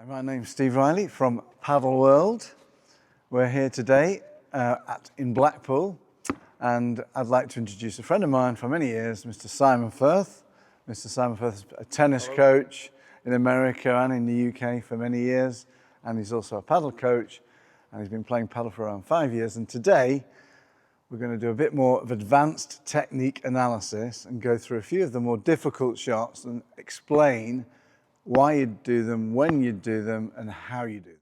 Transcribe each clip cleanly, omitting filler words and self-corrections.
My name's Steve Riley from padelworld. We're here today in Blackpool, and I'd like to introduce a friend of mine for many years, Mr. Simon Firth. Mr. Simon Firth is a tennis coach in America and in the UK for many years, and he's also a paddle coach, and he's been playing paddle for around 5 years. And today we're going to do a bit more of advanced technique analysis and go through a few of the more difficult shots and explain why you do them, when you do them, and how you do them.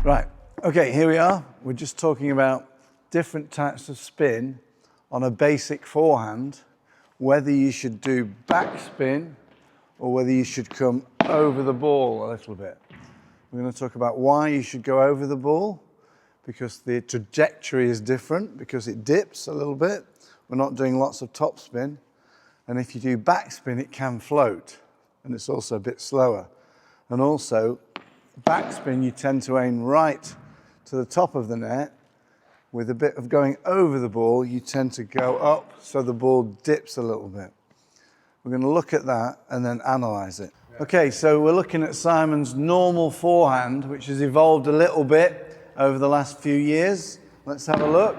Right, okay, here we are. We're just talking about different types of spin on a basic forehand, whether you should do backspin or whether you should come over the ball a little bit. We're going to talk about why you should go over the ball, because the trajectory is different, because it dips a little bit. We're not doing lots of topspin. And if you do backspin, it can float, and it's also a bit slower. And also, backspin, you tend to aim right to the top of the net. With a bit of going over the ball, you tend to go up so the ball dips a little bit. We're going to look at that and then analyze it. Okay, so we're looking at Simon's normal forehand, which has evolved a little bit over the last few years. Let's have a look.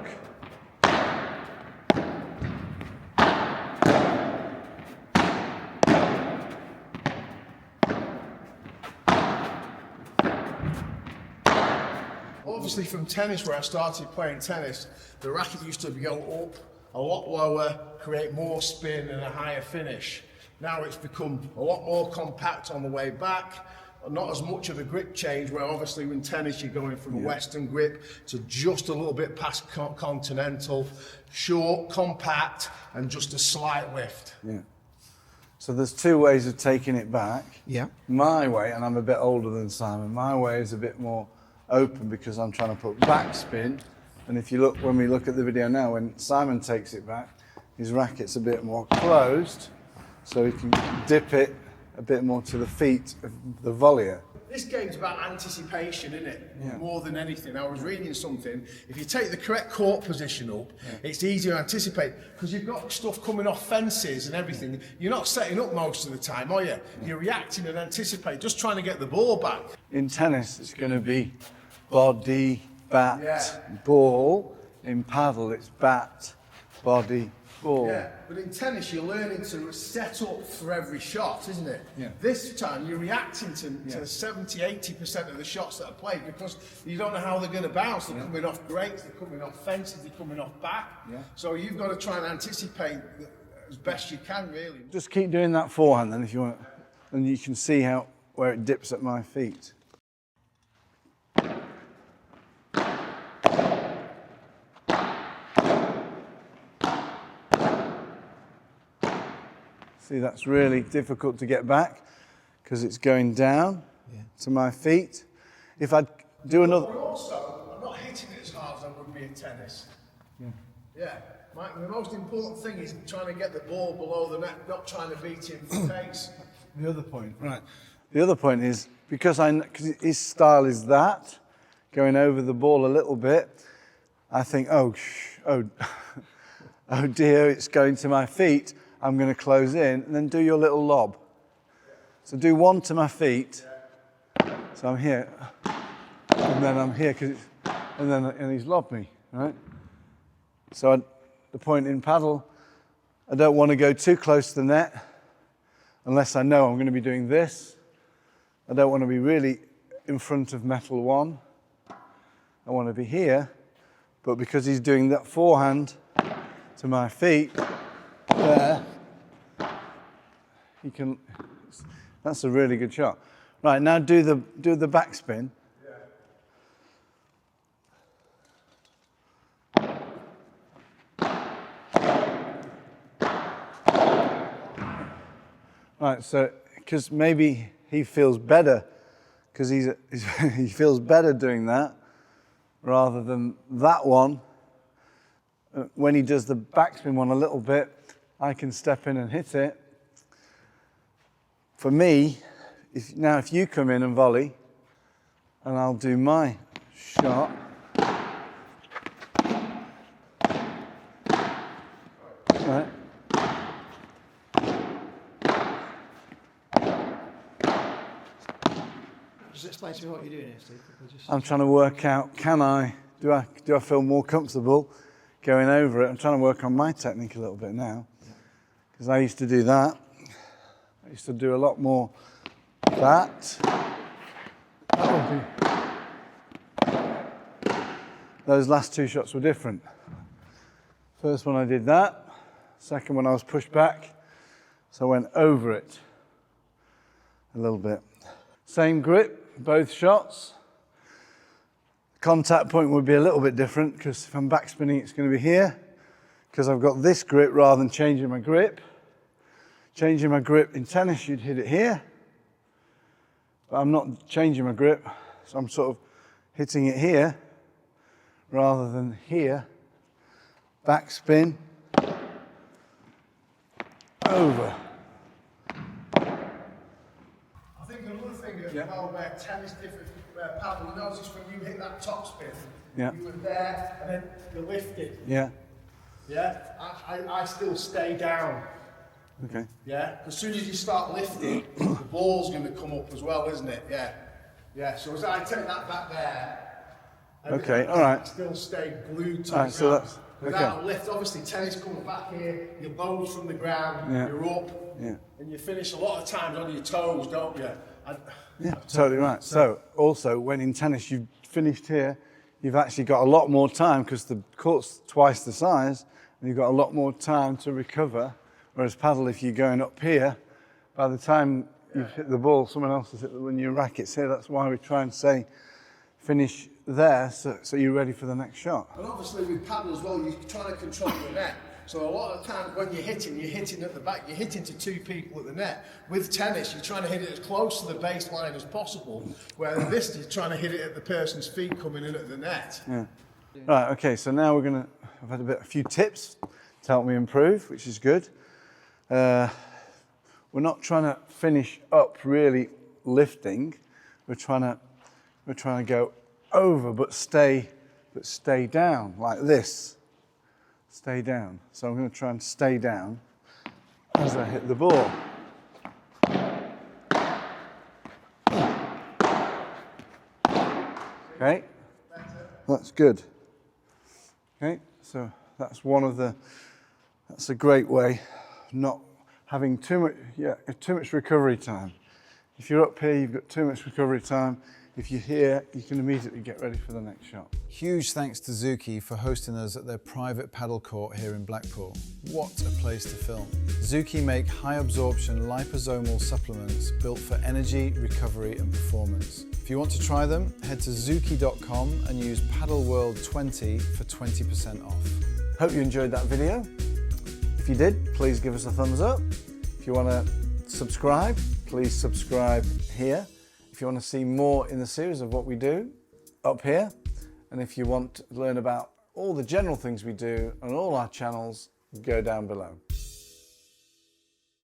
Obviously from tennis, where I started playing tennis, the racket used to go up a lot lower, create more spin and a higher finish. Now it's become a lot more compact on the way back, not as much of a grip change, where obviously in tennis you're going from a Western grip to just a little bit past continental, short, compact, and just a slight lift. Yeah. So there's two ways of taking it back. Yeah. My way, and I'm a bit older than Simon, my way is a bit more open because I'm trying to put backspin. And if you look, when we look at the video now, when Simon takes it back, his racket's a bit more closed, so he can dip it a bit more to the feet of the volleyer. This game's about anticipation, isn't it? Yeah. More than anything. I was reading something. If you take the correct court position up, it's easier to anticipate, because you've got stuff coming off fences and everything. You're not setting up most of the time, are you? You're reacting and anticipate, just trying to get the ball back. In tennis, it's going to be body, bat, ball. In paddle, it's bat, body, ball. Yeah, but in tennis, you're learning to set up for every shot, isn't it? Yeah. This time, you're reacting to 70, 80% of the shots that are played, because you don't know how they're going to bounce. They're coming off grates, they're coming off fences, they're coming off back. Yeah. So you've got to try and anticipate as best you can, really. Just keep doing that forehand then, if you want, and you can see where it dips at my feet. See, that's really difficult to get back because it's going down to my feet. If I do another... But also, I'm not hitting it as hard as I would be in tennis. Yeah. The most important thing is trying to get the ball below the net, not trying to beat him for pace. The other point, right. The other point is, because his style is that, going over the ball a little bit, I think, oh dear, it's going to my feet. I'm going to close in, and then do your little lob. So do one to my feet. So I'm here, and then I'm here, and he's lobbed me, right? So the point in paddle, I don't want to go too close to the net, unless I know I'm going to be doing this. I don't want to be really in front of metal one. I want to be here, but because he's doing that forehand to my feet, there, he can. That's a really good shot. Right, now do the backspin. Right, so because maybe he feels better, because he feels better doing that rather than that one. When he does the backspin one a little bit, I can step in and hit it, for me, if you come in and volley, and I'll do my shot. Right. Just explain to me what you're doing here, Steve. I'm trying to work out, do I feel more comfortable going over it? I'm trying to work on my technique a little bit now, because I used to do that. I used to do a lot more that. Those last two shots were different. First one I did that. Second one I was pushed back, so I went over it a little bit. Same grip, both shots. Contact point would be a little bit different, because if I'm backspinning, it's going to be here, because I've got this grip rather than changing my grip. Changing my grip in tennis, you'd hit it here, but I'm not changing my grip, so I'm sort of hitting it here rather than here. Backspin, over. I think another thing as well where tennis differs where paddle, you notice when you hit that top spin, you were there and then you lifted. Yeah. Yeah, I still stay down. Okay. Yeah, as soon as you start lifting, the ball's going to come up as well, isn't it? Yeah. Yeah, so as I take that back there, Okay, all right. I still stay glued to All right, the so ground. that's, Without okay. a lift, obviously tennis comes back here, your bow's from the ground, you're up, and you finish a lot of times on your toes, don't you? Yeah, totally right. So also, when in tennis you've finished here, you've actually got a lot more time, because the court's twice the size, and you've got a lot more time to recover. Whereas paddle, if you're going up here, by the time you've hit the ball, someone else has hit when your racket's here. That's why we try and say finish there, so you're ready for the next shot. And obviously with paddle as well, you're trying to control the net. So a lot of times when you're hitting at the back, you're hitting to two people at the net. With tennis, you're trying to hit it as close to the baseline as possible, whereas this, you're trying to hit it at the person's feet coming in at the net. Yeah. Right, okay, so now I've had a few tips to help me improve, which is good. We're not trying to finish up really lifting. We're trying to go over, but stay down like this. Stay down. So I'm going to try and stay down as I hit the ball. Okay, that's good. Okay, so that's that's a great way, not having too much recovery time. If you're up here, you've got too much recovery time. If you're here, you can immediately get ready for the next shot. Huge thanks to Zooki for hosting us at their private paddle court here in Blackpool. What a place to film. Zooki make high absorption liposomal supplements built for energy, recovery and performance. If you want to try them, head to zooki.com and use padelworld20 for 20% off. Hope you enjoyed that video. If you did, please give us a thumbs up. If you want to subscribe, please subscribe here. If you want to see more in the series of what we do, up here. And if you want to learn about all the general things we do on all our channels, go down below.